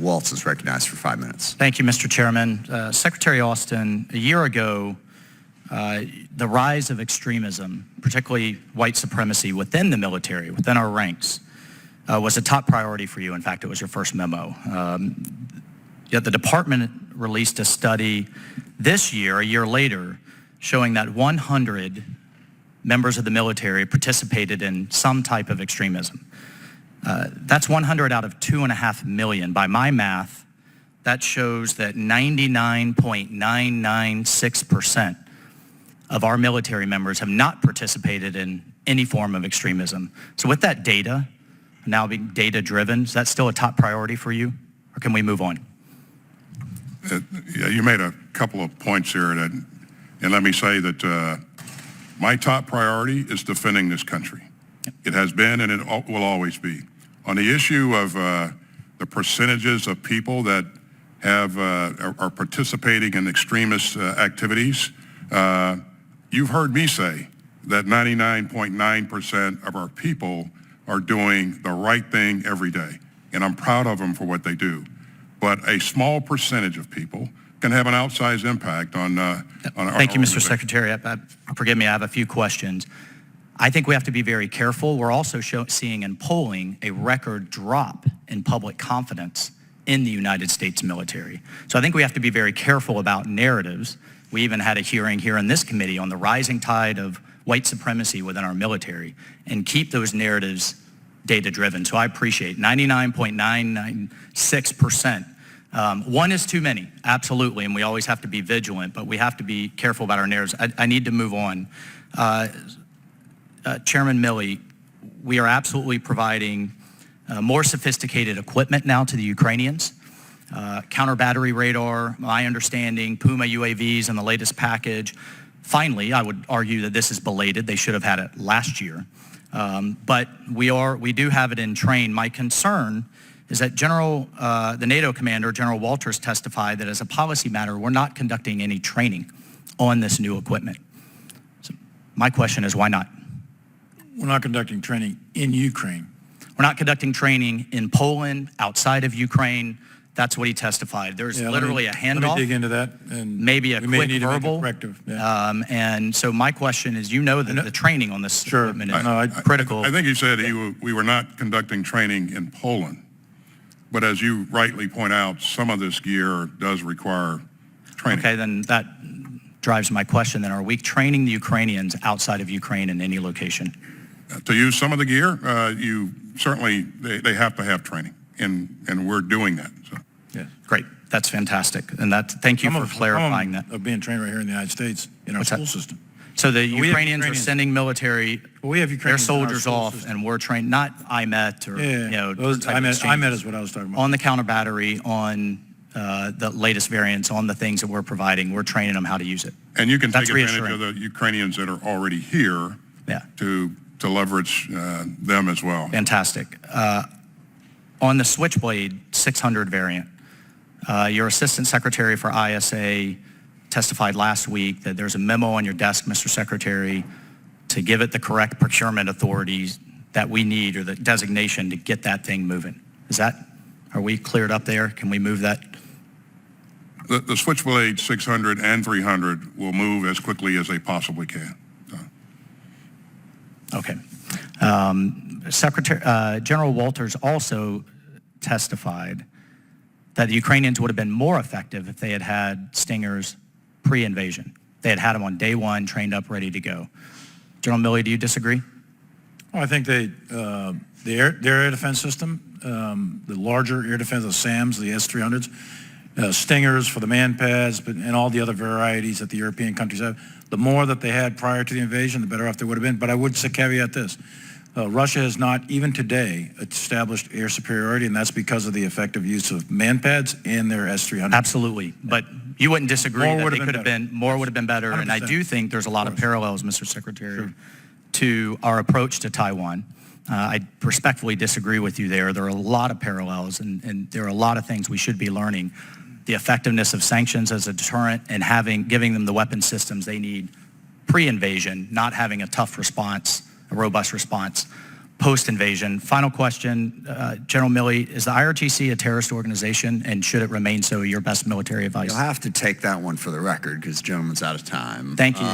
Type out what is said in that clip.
Waltz is recognized for 5 minutes. Thank you, Mr. Chairman. Secretary Austin, a year ago, the rise of extremism, particularly white supremacy within the military, within our ranks, was a top priority for you. In fact, it was your first memo. Yet the department released a study this year, a year later, showing that 100 members of the military participated in some type of extremism. That's 100 out of 2.5 million. By my math, that shows that 99.996% of our military members have not participated in any form of extremism. So with that data, now being data-driven, is that still a top priority for you, or can we move on? Yeah, you made a couple of points here, and let me say that my top priority is defending this country. Yep. It has been and it will always be. On the issue of the percentages of people that are participating in extremist activities, you've heard me say that 99.9% of our people are doing the right thing every day, and I'm proud of them for what they do. But a small percentage of people can have an outsized impact on our Thank you, Mr. Secretary. Forgive me, I have a few questions. I think we have to be very careful. We're also seeing in polling a record drop in public confidence in the United States military. So I think we have to be very careful about narratives. We even had a hearing here in this committee on the rising tide of white supremacy within our military, and keep those narratives data-driven. So I appreciate 99.996%. One is too many, absolutely, and we always have to be vigilant, but we have to be careful about our narratives. I need to move on. Chairman Milley, we are absolutely providing more sophisticated equipment now to the Ukrainians. Counter-battery radar, my understanding, Puma UAVs in the latest package. Finally, I would argue that this is belated. They should have had it last year. But we do have it in train. My concern is that the NATO commander, General Waltz, testified that as a policy matter, we're not conducting any training on this new equipment. So my question is, why not? We're not conducting training in Ukraine. We're not conducting training in Poland, outside of Ukraine. That's what he testified. There's literally a handoff. Let me dig into that. And maybe a quick verbal. Corrective. Yeah. And so my question is, that the training on this equipment is critical. I think you said we were not conducting training in Poland. But as you rightly point out, some of this gear does require training. Okay, then that drives my question. Then are we training the Ukrainians outside of Ukraine in any location? To use some of the gear, they have to have training, and we're doing that. So. Yeah, great. That's fantastic, and thank you for clarifying that. Of being trained right here in the United States in our school system. So the Ukrainians are sending military, their soldiers off, and we're trained, not IMET or IMET is what I was talking about. On the counter battery, on the latest variants, on the things that we're providing, we're training them how to use it. And you can take advantage of the Ukrainians that are already here to leverage them as well. Fantastic. On the Switchblade 600 variant, your Assistant Secretary for ISA testified last week that there's a memo on your desk, Mr. Secretary, to give it the correct procurement authorities that we need, or the designation to get that thing moving. Are we cleared up there? Can we move that? The Switchblade 600 and 300 will move as quickly as they possibly can. Okay. General Waltz also testified that the Ukrainians would have been more effective if they had had Stingers pre-invasion. They had had them on day one, trained up, ready to go. General Milley, do you disagree? Well, I think the air defense system, the larger air defense, the SAMs, the S-300s, Stingers for the man pads, and all the other varieties that the European countries have, the more that they had prior to the invasion, the better off they would have been. But I would caveat this. Russia has not, even today, established air superiority, and that's because of the effective use of man pads and their S-300. Absolutely, but you wouldn't disagree that they could have been, more would have been better, 100%. And I do think there's a lot of parallels, Mr. Secretary, to our approach to Taiwan. I respectfully disagree with you there. There are a lot of parallels, and there are a lot of things we should be learning. The effectiveness of sanctions as a deterrent, and giving them the weapon systems they need pre-invasion, not having a tough response, a robust response post-invasion. Final question, General Milley, is the IRGC a terrorist organization, and should it remain so? Your best military advice. You'll have to take that one for the record because the gentleman's out of time. Thank you.